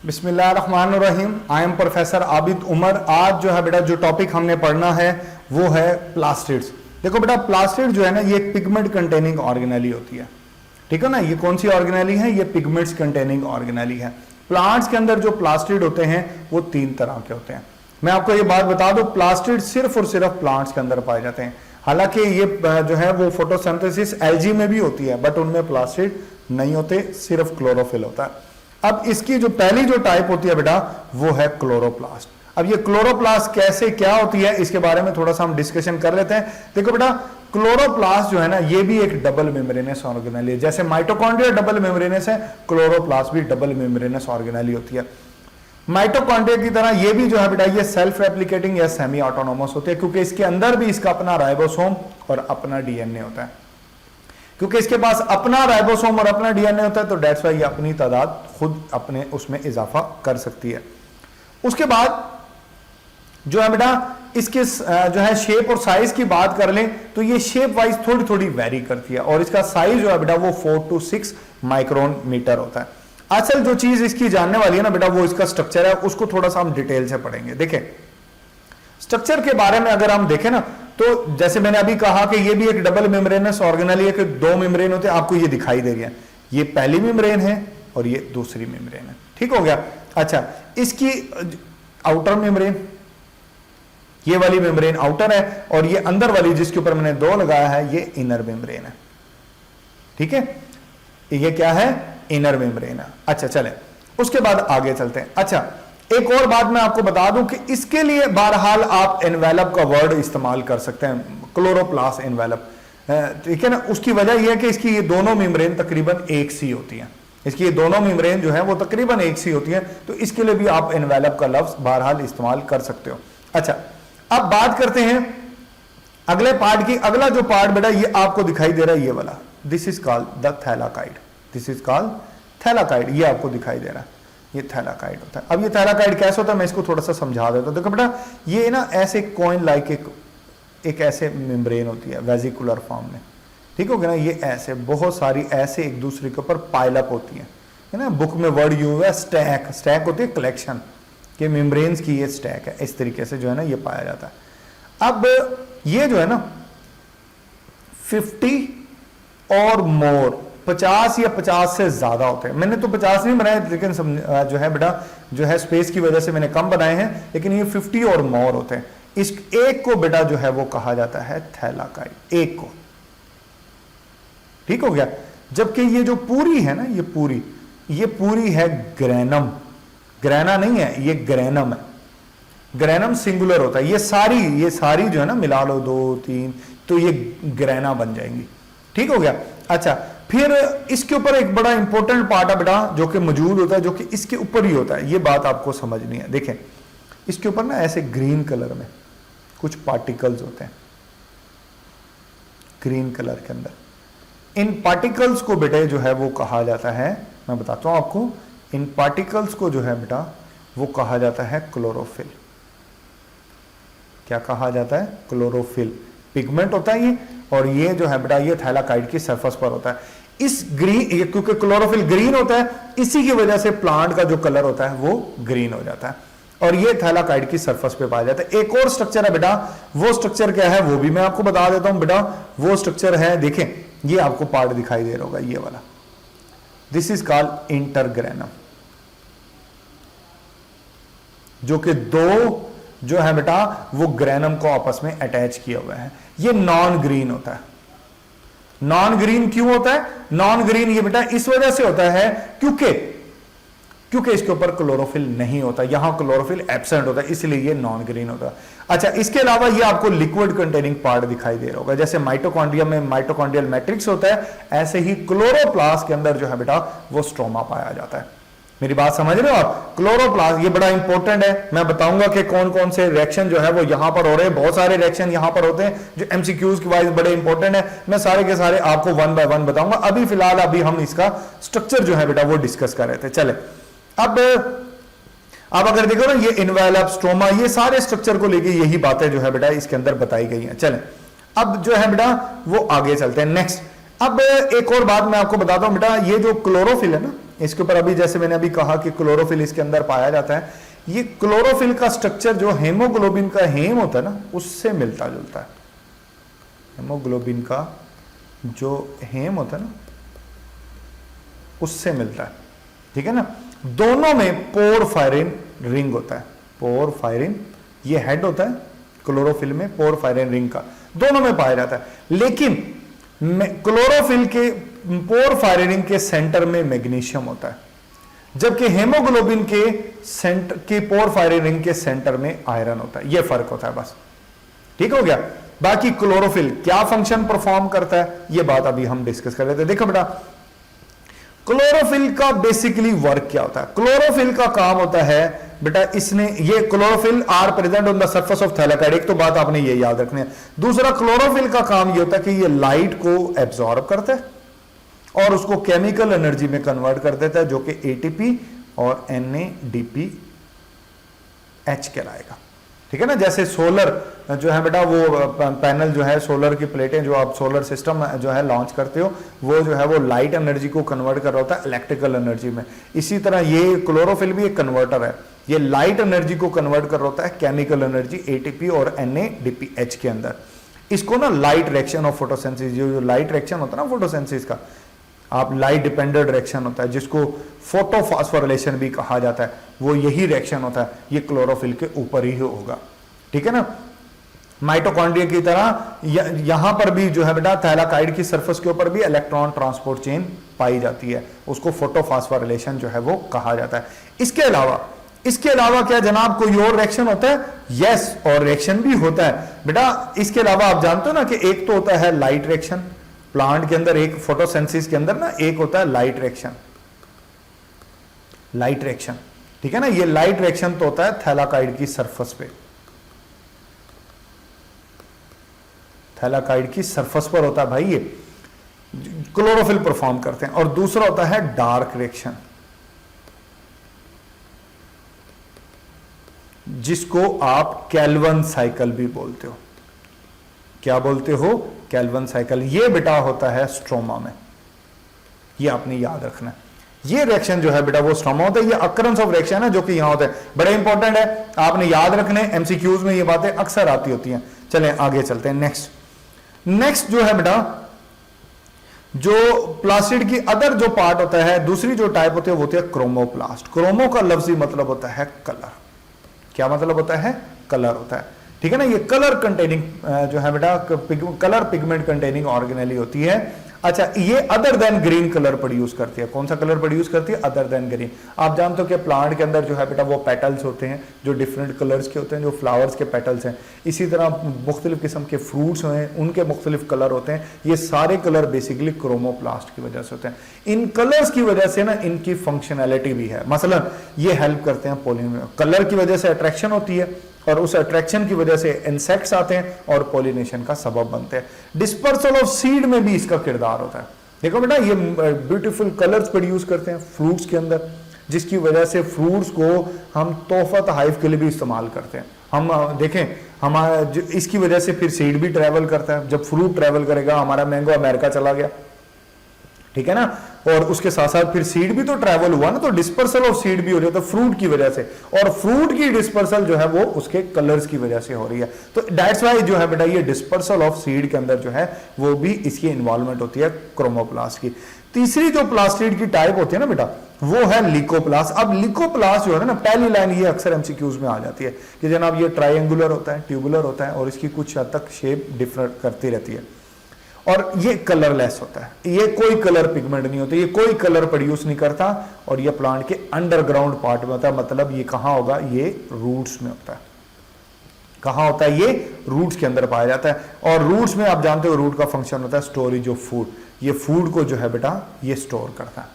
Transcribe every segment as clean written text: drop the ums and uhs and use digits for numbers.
बिस्मिल्लाहिर्रहमानिर्रहीम। I am professor Abid Umar. आज जो है बेटा जो टॉपिक हमने पढ़ना है वो है प्लास्टिड्स। देखो बेटा प्लास्टिड जो है ना ये एक पिगमेंट कंटेनिंग ऑर्गेनेली होती है, ठीक है ना। ये कौन सी ऑर्गेनेली है? ये पिगमेंट्स कंटेनिंग ऑर्गेनेली है। प्लांट्स के अंदर जो प्लास्टिड होते हैं वो 3 तरह के होते हैं। मैं आपको ये बात बता दूं, प्लास्टिड सिर्फ और सिर्फ प्लांट्स के अंदर पाए जाते हैं। हालांकि ये जो है वो फोटोसिंथेसिस एल्गी में भी होती है, बट उनमें प्लास्टिड नहीं होते, सिर्फ क्लोरोफिल होता है। अब इसकी जो पहली जो टाइप होती है बेटा वो है क्लोरोप्लास्ट। अब ये क्लोरोप्लास्ट कैसे क्या होती है इसके बारे में थोड़ा सा हम डिस्कशन कर लेते हैं। देखो बेटा क्लोरोप्लास्ट जो है ना ये भी एक डबल मेम्ब्रेनस ऑर्गेनेली है। जैसे माइटोकॉन्ड्रिया डबल मेम्ब्रेनस है, क्लोरोप्लास्ट भी डबल मेम्ब्रेनस ऑर्गेनेली होती है। माइटोकॉन्ड्रिया की तरह ये भी जो है बेटा ये सेल्फ रेप्लिकेटिंग या सेमी ऑटोनोमस होते हैं, क्योंकि इसके अंदर भी इसका अपना राइबोसोम और अपना डीएनए होता है। क्योंकि इसके पास अपना राइबोसोम और अपना डीएनए होता है तो डेट्स वाई ये अपनी तादाद खुद अपने उसमें इजाफा कर सकती है। उसके बाद जो है बेटा इसके जो है शेप और साइज की बात कर लें तो ये शेप वाइज थोड़ी थोड़ी वेरी करती है और इसका साइज जो है बेटा वो 4 to 6 माइक्रोन मीटर होता है। असल जो चीज इसकी जानने वाली है ना बेटा वो इसका स्ट्रक्चर है, उसको थोड़ा सा हम डिटेल से पढ़ेंगे। देखें स्ट्रक्चर के बारे में अगर हम देखें ना तो जैसे मैंने अभी कहा कि ये भी एक डबल मेम्ब्रेनस ऑर्गेनेली है कि 2 मेम्ब्रेन होते हैं। आपको ये दिखाई दे रही है, ये पहली मेम्ब्रेन है और ये दूसरी मेम्ब्रेन है, ठीक हो गया। अच्छा, इसकी आउटर मेम्ब्रेन, ये वाली मेम्ब्रेन आउटर है और ये अंदर वाली जिसके ऊपर मैंने 2 लगाया है ये इनर मेम्ब्रेन है, ठीक है। ये क्या है? इनर मेम्ब्रेन है। अच्छा चले उसके बाद आगे चलते हैं। अच्छा एक और बात मैं आपको बता दूं कि इसके लिए बहरहाल आप एनवेलप का वर्ड इस्तेमाल कर सकते हैं, क्लोरोप्लास्ट एनवेलप, ठीक है ना। उसकी वजह यह है कि इसकी ये दोनों मेम्ब्रेन तकरीबन एक सी होती हैं। इसकी ये दोनों मेम्ब्रेन जो है वो तकरीबन एक सी होती है, तो इसके लिए भी आप एनवेलप का लफ्ज बहरहाल इस्तेमाल कर सकते हो। अच्छा अब बात करते हैं अगले पार्ट की। अगला जो पार्ट बेटा ये आपको दिखाई दे रहा है ये वाला, this is called the thylakoid. This is called thylakoid. ये आपको दिखाई दे रहा है, ये थैलाकाइड होता है। अब ये थैलाकाइड कैसे होता है मैं इसको थोड़ा सा समझा देता हूं। देखो बेटा ये ना ऐसे कॉइन लाइक एक ऐसे मेम्ब्रेन होती है वेजिकुलर फॉर्म में, ठीक हो गया ना। ये ऐसे बहुत सारी ऐसे एक दूसरे के ऊपर पाइलअप होती है ना। बुक में वर्ड यूज है स्टैक, स्टैक होती है कलेक्शन के मेम्ब्रेन्स की, ये स्टैक है। इस तरीके से जो है ना ये पाया जाता है। अब ये जो है ना 50 और मोर 50 या 50 से ज्यादा होते हैं। मैंने तो 50 नहीं बनाए, लेकिन जो है बेटा जो है स्पेस की वजह से मैंने कम बनाए हैं, लेकिन ये 50 और मोर होते हैं। इस एक को बेटा जो है वो कहा जाता है थैलाकाइड, एक को, ठीक हो गया। जबकि ये जो पूरी है ना ये पूरी है ग्रेनम। ग्रेना नहीं है, ये ग्रेनम है। ग्रेनम सिंगुलर होता है। ये सारी जो है ना मिला लो 2 3 तो ये ग्रेना बन जाएंगी, ठीक हो गया। अच्छा फिर इसके ऊपर एक बड़ा इंपॉर्टेंट पार्ट है बेटा जो कि मौजूद होता है, जो कि इसके ऊपर ही होता है। ये बात आपको समझनी है। देखें इसके ऊपर ना ऐसे ग्रीन कलर में कुछ पार्टिकल्स होते हैं, ग्रीन कलर के अंदर। इन पार्टिकल्स को बेटे जो है वो कहा जाता है, मैं बताता हूं आपको, इन पार्टिकल्स को जो है बेटा वो कहा जाता है क्लोरोफिल। क्या कहा जाता है? क्लोरोफिल। पिगमेंट होता है ये, और ये जो है बेटा ये थैलाकाइड की सरफेस पर होता है। इस ग्रीन, ये क्योंकि क्लोरोफिल ग्रीन होता है इसी की वजह से प्लांट का जो कलर होता है वो ग्रीन हो जाता है, और ये थैलाकाइड की सरफेस पे पाया जाता है। एक और स्ट्रक्चर है बेटा, वो स्ट्रक्चर क्या है वो भी मैं आपको बता देता हूं बेटा। वो स्ट्रक्चर है, देखें ये आपको पार्ट दिखाई दे रहा होगा ये वाला, दिस इज कॉल्ड इंटरग्रेनम, जो कि 2 जो है बेटा वो ग्रेनम को आपस में अटैच किया हुआ है। ये नॉन ग्रीन होता है। नॉन ग्रीन क्यों होता है? नॉन ग्रीन ये बेटा इस वजह से होता है क्योंकि इसके ऊपर क्लोरोफिल नहीं होता, यहां क्लोरोफिल एब्सेंट होता है, इसलिए ये नॉन ग्रीन होता है। अच्छा इसके अलावा ये आपको लिक्विड कंटेनिंग पार्ट दिखाई दे रहा होगा। जैसे माइटोकॉन्ड्रिया में माइटोकॉन्ड्रियल मैट्रिक्स होता है, ऐसे ही क्लोरोप्लास्ट के अंदर जो है बेटा वो स्ट्रोमा पाया जाता है। मेरी बात समझ रहे हो आप? क्लोरोप्लास्ट ये बड़ा इंपॉर्टेंट है। मैं बताऊंगा कि कौन कौन से रिएक्शन जो है वो यहां पर हो रहे हैं। बहुत सारे रिएक्शन यहां पर होते हैं जो एमसीक्यूज की वाइज बड़े इंपॉर्टेंट है। मैं सारे के सारे आपको 1 by 1 बताऊंगा। अभी फिलहाल हम इसका स्ट्रक्चर जो है बेटा वो डिस्कस कर रहे थे। चले अब अगर देखो ना ये इनवेलप, स्ट्रोमा, ये सारे स्ट्रक्चर को लेके यही बातें जो है बेटा इसके अंदर बताई गई हैं। चले अब जो है बेटा वो आगे चलते हैं नेक्स्ट। अब एक और बात मैं आपको बताता हूं बेटा, ये जो क्लोरोफिल है ना इसके ऊपर अभी जैसे मैंने अभी कहा कि क्लोरोफिल इसके अंदर पाया जाता है, ये क्लोरोफिल का स्ट्रक्चर जो हेमोग्लोबिन का हेम होता है ना, उससे मिलता जुलता है। हेमोग्लोबिन का जो हेम होता है ना, उससे मिलता है, ठीक है ना। दोनों में पोरफायरिन रिंग होता है, पोरफायरिन ये हेड होता है क्लोरोफिल में, पोरफायरिन रिंग का दोनों में पाया जाता है। लेकिन क्लोरोफिल के पोरफायरिन के सेंटर में मैग्नीशियम होता है, जबकि हेमोग्लोबिन के पोरफायरिन रिंग के सेंटर में आयरन होता है। यह फर्क होता है बस, ठीक हो गया। बाकी क्लोरोफिल क्या फंक्शन परफॉर्म करता है, यह बात अभी हम डिस्कस कर रहे थे। देखो बेटा, क्लोरोफिल का बेसिकली वर्क क्या होता है। क्लोरोफिल का काम होता है बेटा, इसने ये chlorophyll are present on the surface of thylakoid, एक तो बात आपने ये याद रखनी है। दूसरा, क्लोरोफिल का काम ये होता है कि ये लाइट को एब्जॉर्ब करता है और उसको केमिकल एनर्जी में कन्वर्ट कर देता है, जो कि एटीपी और NADPH कहलाएगा, ठीक है ना। जैसे सोलर जो है बेटा, वो पैनल जो है, सोलर की प्लेटें जो आप सोलर सिस्टम जो है लॉन्च करते हो, वो जो है वो लाइट एनर्जी को कन्वर्ट कर रहा होता है इलेक्ट्रिकल एनर्जी में। इसी तरह ये क्लोरोफिल भी एक कन्वर्टर है, ये लाइट एनर्जी को कन्वर्ट कर रहा होता है केमिकल एनर्जी ATP और NADPH के अंदर। इसको ना लाइट रिएक्शन ऑफ फोटोसिंथेसिस, जो लाइट रिएक्शन होता है ना फोटोसिंथेसिस का, आप लाइट डिपेंडेंट रिएक्शन होता है जिसको फोटोफॉस्फोरिलेशन भी कहा जाता है, वो यही रिएक्शन होता है, ये क्लोरोफिल के ऊपर ही होगा, ठीक है ना। माइटोकॉन्ड्रिया की तरह यहां पर भी जो है बेटा, थैलाकाइड की सरफेस के ऊपर भी इलेक्ट्रॉन ट्रांसपोर्ट चेन पाई जाती है, उसको फोटोफॉस्फोरिलेशन जो है वो कहा जाता है। इसके अलावा क्या जनाब कोई और रिएक्शन होता है? यस, और रिएक्शन भी होता है बेटा। इसके अलावा आप जानते हो ना कि एक तो होता है लाइट रिएक्शन, प्लांट के अंदर एक फोटोसिंथेसिस के अंदर ना एक होता है लाइट रिएक्शन, ठीक है ना। ये लाइट रिएक्शन तो होता है थैलाकाइड की सरफेस पे, थैलाकाइड की सरफेस पर होता है भाई, ये क्लोरोफिल परफॉर्म करते हैं। और दूसरा होता है डार्क रिएक्शन, जिसको आप कैल्वन साइकिल भी बोलते हो। क्या बोलते हो? कैल्वन साइकिल। ये बेटा होता है स्ट्रोमा में, ये आपने याद रखना है। ये रिएक्शन जो है बेटा वो स्ट्रोमा होता है, ये अकरेंस ऑफ रिएक्शन है जो कि यहां होता है, बड़ा इंपॉर्टेंट है, आपने याद रखने। एमसीक्यूज में ये बातें अक्सर आती होती हैं। चलें आगे चलते हैं। नेक्स्ट जो है बेटा, जो प्लास्टिड की अदर जो पार्ट होता है, दूसरी जो टाइप होती है वो होती है क्रोमोप्लास्ट। क्रोमो का लफ्जी मतलब होता है कलर। क्या मतलब होता है? कलर होता है, ठीक है ना। ये कलर कंटेनिंग जो है बेटा, कलर पिगमेंट कंटेनिंग ऑर्गेनेली होती है। अच्छा, ये other than green colour produce करती है। कौन सा कलर प्रोड्यूस करती है? Other than green. आप जानते हो कि प्लांट के अंदर जो है बेटा वो पेटल्स होते हैं जो डिफरेंट कलर्स के होते हैं, जो फ्लावर्स के पेटल्स हैं। इसी तरह मुख्तलिफ किस्म के फ्रूट्स हैं, उनके मुख्तलिफ कलर होते हैं। ये सारे कलर बेसिकली क्रोमोप्लास्ट की वजह से होते हैं। इन कलर्स की वजह से ना इनकी फंक्शनैलिटी भी है। मसलन ये हेल्प करते हैं पोलिनेशन, कलर की वजह से अट्रैक्शन होती है और उस अट्रैक्शन की वजह से इंसेक्ट्स आते हैं और पॉलिनेशन का सबब बनते हैं। डिस्पर्सल ऑफ सीड में भी इसका किरदार होता है। देखो बेटा, ये ब्यूटीफुल कलर्स प्रोड्यूस करते हैं फ्रूट्स के अंदर, जिसकी वजह से फ्रूट्स को हम तोहफा तहाइफ के लिए भी इस्तेमाल करते हैं। हम देखें, हमारा इसकी वजह से फिर सीड भी ट्रैवल करता है। जब फ्रूट ट्रैवल करेगा, हमारा मैंगो अमेरिका चला गया, ठीक है ना, और उसके साथ साथ फिर सीड भी तो ट्रैवल हुआ ना, तो डिस्पर्सल ऑफ सीड भी हो रही है तो फ्रूट की वजह से, और फ्रूट की डिस्पर्सल जो है वो उसके कलर्स की वजह से हो रही है। तो दैट्स वाई जो है बेटा ये डिस्पर्सल ऑफ सीड के अंदर जो है वो भी इसकी इन्वॉल्वमेंट होती है क्रोमोप्लास्ट की। तीसरी जो प्लास्टिड की टाइप होती है ना बेटा, वो है लिकोप्लास्ट। अब लिकोप्लास्ट जो है ना, पहली लाइन ये अक्सर एमसीक्यूज में आ जाती है कि जनाब ये ट्रायंगुलर होता है, ट्यूबुलर होता है और इसकी कुछ हद तक शेप डिफरेंट करती रहती है, और ये कलरलेस होता है। ये कोई कलर पिगमेंट नहीं होता, ये कोई कलर प्रोड्यूस नहीं करता, और ये प्लांट के अंडरग्राउंड पार्ट में होता है। मतलब ये कहां होगा? ये रूट्स में होता है। कहां होता है? ये रूट्स के अंदर पाया जाता है। और रूट्स में आप जानते हो रूट का फंक्शन होता है स्टोरेज ऑफ फूड। ये फूड को जो है बेटा ये स्टोर करता है,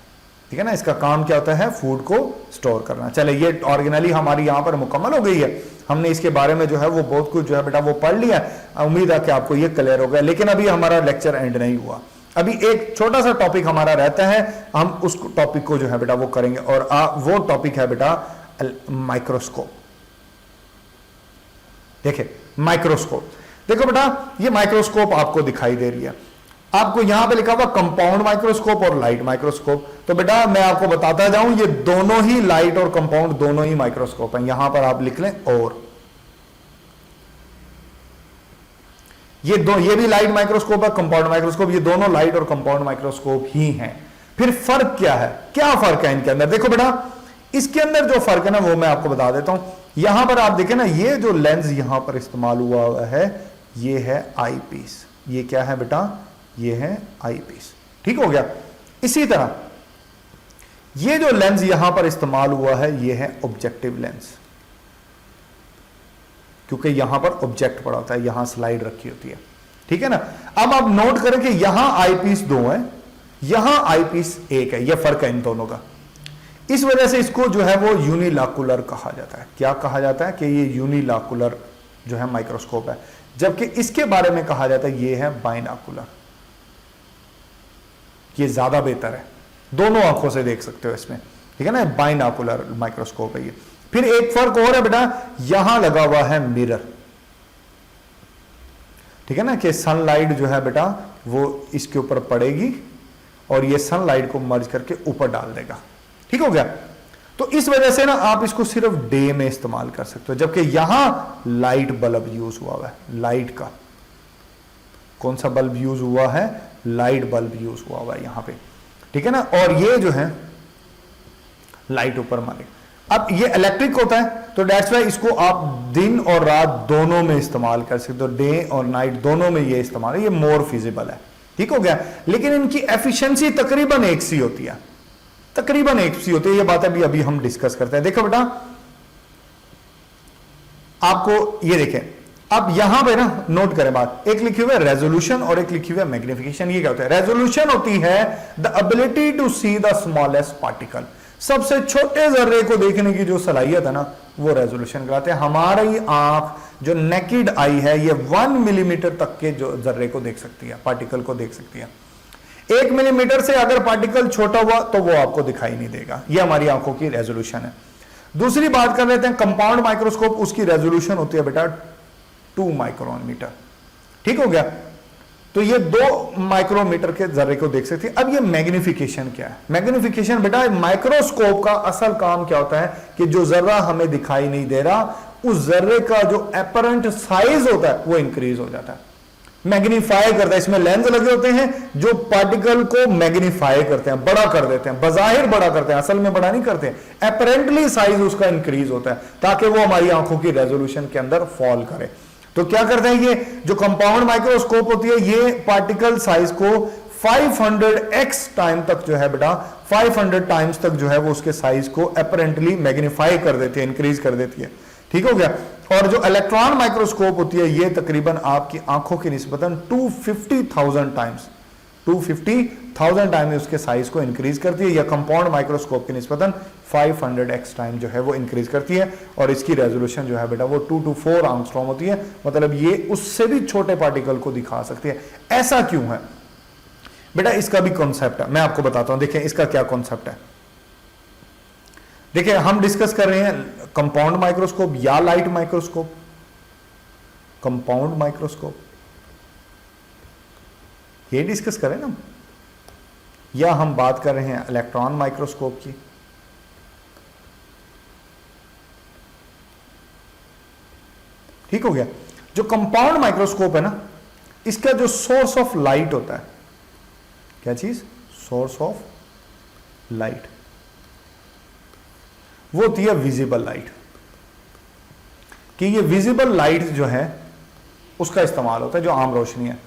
ठीक है ना। इसका काम क्या होता है? फूड को स्टोर करना। चले, ये ऑर्गेनली हमारी यहां पर मुकम्मल हो गई है। हमने इसके बारे में जो है वो बहुत कुछ जो है बेटा वो पढ़ लिया। उम्मीद है कि आपको ये क्लियर हो गया। लेकिन अभी हमारा लेक्चर एंड नहीं हुआ, अभी एक छोटा सा टॉपिक हमारा रहता है, हम उस टॉपिक को जो है बेटा वो करेंगे, और वो टॉपिक है बेटा माइक्रोस्कोप। देखिए माइक्रोस्कोप, देखो बेटा ये माइक्रोस्कोप आपको दिखाई दे रही है। आपको यहां पे लिखा हुआ कंपाउंड माइक्रोस्कोप और लाइट माइक्रोस्कोप। तो बेटा मैं आपको बताता जाऊं, ये दोनों ही लाइट और कंपाउंड दोनों ही माइक्रोस्कोप हैं। यहां पर आप लिख लें और ये भी लाइट माइक्रोस्कोप है, कंपाउंड माइक्रोस्कोप, ये दोनों लाइट और कंपाउंड माइक्रोस्कोप ही हैं। फिर फर्क क्या है, क्या फर्क है इनके अंदर? देखो बेटा, इसके अंदर जो फर्क है ना वो मैं आपको बता देता हूं। यहां पर आप देखें ना, ये जो लेंस यहां पर इस्तेमाल हुआ है ये है आई पीस। ये क्या है बेटा? ये है आई पीस। ठीक हो गया। इसी तरह ये जो लेंस यहां पर इस्तेमाल हुआ है ये है ऑब्जेक्टिव लेंस, क्योंकि यहां पर ऑब्जेक्ट पड़ा होता है, यहां स्लाइड रखी होती है। ठीक है ना। अब आप नोट करें कि यहां आई पीस 2 है, यहां आई पीस 1 है। यह फर्क है इन दोनों का। इस वजह से इसको जो है वो यूनिलैकुलर कहा जाता है। क्या कहा जाता है? कि ये यूनिलैकुलर जो है माइक्रोस्कोप है, जबकि इसके बारे में कहा जाता है ये है बाइनोकुलर। ये ज्यादा बेहतर है, दोनों आंखों से देख सकते हो इसमें। ठीक है ना, बाइनोकुलर माइक्रोस्कोप है ये। फिर एक फर्क और है बेटा, यहां लगा हुआ है मिरर। ठीक है ना, कि सनलाइट जो है बेटा वो इसके ऊपर पड़ेगी और ये सनलाइट को मर्ज करके ऊपर डाल देगा। ठीक हो गया। तो इस वजह से ना आप इसको सिर्फ डे में इस्तेमाल कर सकते हो, जबकि यहां लाइट बल्ब यूज हुआ है। लाइट का कौन सा बल्ब यूज हुआ है? लाइट बल्ब यूज हुआ है यहां पे। ठीक है ना। और ये जो है लाइट ऊपर मारे। अब ये इलेक्ट्रिक होता है, तो दैट्स वाई इसको आप दिन और रात दोनों में इस्तेमाल कर सकते हो। डे और नाइट दोनों में ये इस्तेमाल है, ये मोर फिजिबल है। ठीक हो गया। लेकिन इनकी एफिशिएंसी तकरीबन एक सी होती है, तकरीबन एक सी होती है। ये बात अभी हम डिस्कस करते हैं। देखो बेटा, आपको ये देखें, अब यहां पे ना नोट करें बात, एक लिखी हुई है रेजोल्यूशन और एक लिखी हुई है मैग्निफिकेशन। ये क्या होता है? रेजोल्यूशन होती है the ability to see the smallest particle. सबसे छोटे जर्रे को देखने की जो सलाहियत है ना, वो रेजोल्यूशन कहलाते हैं। हमारी आंख जो नेकेड आई है ये 1 मिलीमीटर तक के जो जर्रे को देख सकती है, पार्टिकल को देख सकती है। 1 मिलीमीटर से अगर पार्टिकल छोटा हुआ तो वो आपको दिखाई नहीं देगा। ये हमारी आंखों की रेजोल्यूशन है। दूसरी बात कर लेते हैं कंपाउंड माइक्रोस्कोप, उसकी रेजोल्यूशन होती है बेटा 2 माइक्रोन मीटर। ठीक हो गया। तो ये 2 माइक्रोमीटर के जर्रे को देख सकते हैं। अब ये मैग्निफिकेशन क्या है? मैग्निफिकेशन बेटा माइक्रोस्कोप का असल काम क्या होता है कि जो जर्रा हमें दिखाई नहीं दे रहा उस जर्रे का जो अपरेंट साइज होता है वो इंक्रीज हो जाता है, मैग्नीफाई करता है। इसमें लेंस लगे होते हैं जो पार्टिकल को मैग्नीफाई करते हैं, बड़ा कर देते हैं, बजाहिर बड़ा करते हैं, असल में बड़ा नहीं करते। अपरेंटली साइज उसका इंक्रीज होता है ताकि वो हमारी आंखों की रेजोल्यूशन के अंदर फॉल करे। तो क्या करते हैं, ये जो कंपाउंड माइक्रोस्कोप होती है ये पार्टिकल साइज को 500x टाइम तक जो है बेटा 500 टाइम्स तक जो है वो उसके साइज को अपरेंटली मैग्नीफाई कर देती है, इंक्रीज कर देती है। ठीक हो गया। और जो इलेक्ट्रॉन माइक्रोस्कोप होती है ये तकरीबन आपकी आंखों की निस्बतन 250,000 टाइम्स उसके साइज को इंक्रीज करती है, या कंपाउंड माइक्रोस्कोप की निस्बतन 500x टाइम जो है वो इंक्रीज करती है। और इसकी रेजोल्यूशन जो है बेटा वो 2 to 4 एंगस्ट्रॉम होती है, मतलब ये उससे भी छोटे पार्टिकल को दिखा सकती है। ऐसा क्यों है बेटा? इसका भी कॉन्सेप्ट है, मैं आपको बताता हूं। देखिए इसका क्या कॉन्सेप्ट है। देखिए हम डिस्कस कर रहे हैं कंपाउंड माइक्रोस्कोप या लाइट माइक्रोस्कोप। कंपाउंड माइक्रोस्कोप ये डिस्कस करें ना, या हम बात कर रहे हैं इलेक्ट्रॉन माइक्रोस्कोप की। ठीक हो गया। जो कंपाउंड माइक्रोस्कोप है ना, इसका जो सोर्स ऑफ लाइट होता है, क्या चीज? सोर्स ऑफ लाइट, वो होती है विजिबल लाइट। कि ये विजिबल लाइट जो है उसका इस्तेमाल होता है, जो आम रोशनी है,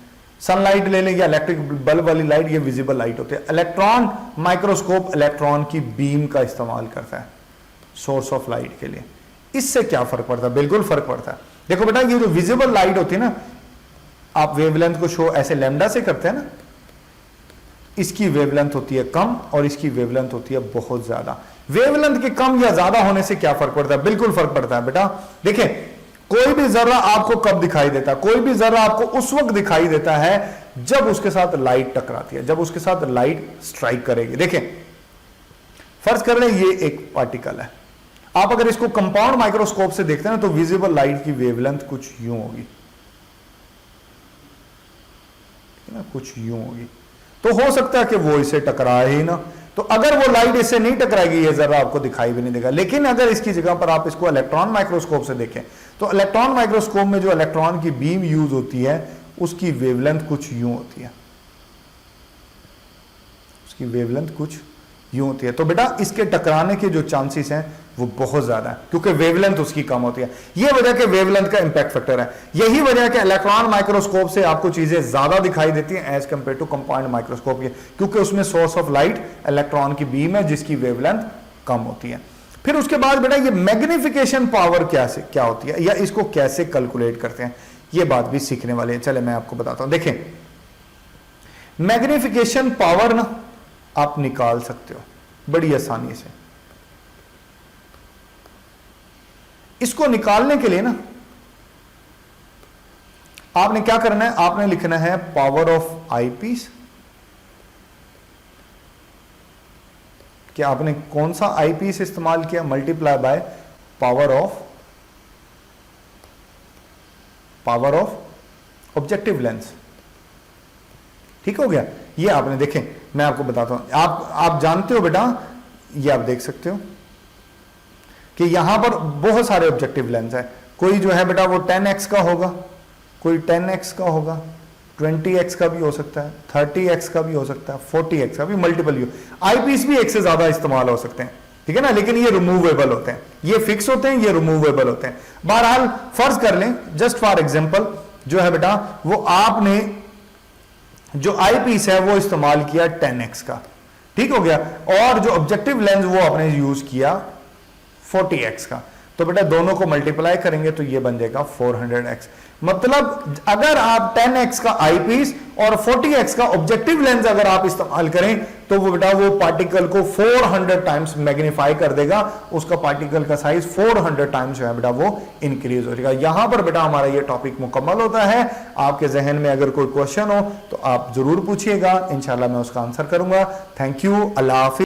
सनलाइट ले लें या इलेक्ट्रिक बल्ब वाली लाइट, ये विजिबल लाइट होती है। इलेक्ट्रॉन माइक्रोस्कोप इलेक्ट्रॉन की बीम का इस्तेमाल करता है सोर्स ऑफ लाइट के लिए। इससे क्या फर्क पड़ता है? बिल्कुल फर्क पड़ता है। देखो बेटा, ये जो विजिबल लाइट होती है ना, आप वेवलेंथ को शो ऐसे लैम्डा से करते हैं ना, इसकी वेवलेंथ होती है कम और इसकी वेवलेंथ होती है बहुत ज्यादा। वेवलेंथ के कम या ज्यादा होने से क्या फर्क पड़ता है? बिल्कुल फर्क पड़ता है बेटा। देखिए कोई भी जर्रा आपको कब दिखाई देता है? कोई भी जर्रा आपको उस वक्त दिखाई देता है जब उसके साथ लाइट टकराती है, जब उसके साथ लाइट स्ट्राइक करेगी। देखिए फर्ज कर लें ये एक पार्टिकल है, आप अगर इसको कंपाउंड माइक्रोस्कोप से देखते हैं ना तो विजिबल लाइट की वेवलेंथ कुछ यूं होगी, ना, कुछ यूं होगी, तो हो सकता है कि वो इसे टकराए ही ना। तो अगर वो लाइट इससे नहीं टकराएगी, ये जरा आपको दिखाई भी नहीं देगा। लेकिन अगर इसकी जगह पर आप इसको इलेक्ट्रॉन माइक्रोस्कोप से देखें, तो इलेक्ट्रॉन माइक्रोस्कोप में जो इलेक्ट्रॉन की बीम यूज होती है उसकी वेवलेंथ कुछ यूं होती है, उसकी वेवलेंथ कुछ यूं होती है। तो बेटा इसके टकराने के जो चांसेस हैं वो बहुत ज्यादा है, क्योंकि वेवलेंथ उसकी कम होती है। ये वजह के वेवलेंथ का इंपैक्ट फैक्टर है। यही वजह के इलेक्ट्रॉन माइक्रोस्कोप से आपको चीजें ज्यादा दिखाई देती हैं as compare to compound microscope के, क्योंकि उसमें सोर्स ऑफ लाइट इलेक्ट्रॉन की बीम है जिसकी वेवलेंथ कम होती है। फिर उसके बाद बेटा ये मैग्निफिकेशन पावर क्या होती है, या इसको कैसे कैलकुलेट करते हैं, ये बात भी सीखने वाले हैं। चले मैं आपको बताता हूं। देखें, मैग्निफिकेशन पावर ना आप निकाल सकते हो बड़ी आसानी से। इसको निकालने के लिए ना आपने क्या करना है, आपने लिखना है पावर ऑफ आईपीस। कि आपने कौन सा आईपीस इस्तेमाल किया, multiply by power of objective lens. ठीक हो गया। ये आपने देखें, मैं आपको बताता हूं, आप जानते हो बेटा, ये आप देख सकते हो कि यहां पर बहुत सारे ऑब्जेक्टिव लेंस है। कोई जो है बेटा वो 10x का होगा, कोई 10x का होगा, 20x का भी हो सकता है, 30x का भी हो सकता है, 40x का भी, मल्टीपल यू आईपीस भी एक से ज्यादा इस्तेमाल हो सकते हैं। ठीक है ना, लेकिन ये रिमूवेबल होते हैं, ये फिक्स होते हैं, ये रिमूवेबल होते हैं। बहरहाल फर्ज कर लें, जस्ट फॉर एग्जांपल जो है बेटा वो आपने जो आईपीस है वो इस्तेमाल किया 10x का, ठीक हो गया, और जो ऑब्जेक्टिव लेंस वो आपने यूज किया 40x का। तो बेटा दोनों को मल्टीप्लाई करेंगे तो ये बन जाएगा 400x। मतलब अगर आप 10x का आईपीस और 40x का ऑब्जेक्टिव लेंस अगर आप इस्तेमाल करें तो वो बेटा वो पार्टिकल को 400 टाइम्स मैग्नीफाई कर देगा, उसका पार्टिकल का साइज 400 टाइम्स जो है बेटा वो इंक्रीज हो जाएगा। यहां पर बेटा हमारा ये टॉपिक मुकम्मल होता है। आपके जहन में अगर कोई क्वेश्चन हो तो आप जरूर पूछिएगा, इंशाल्लाह मैं उसका आंसर करूंगा। Thank you, Allah Hafiz.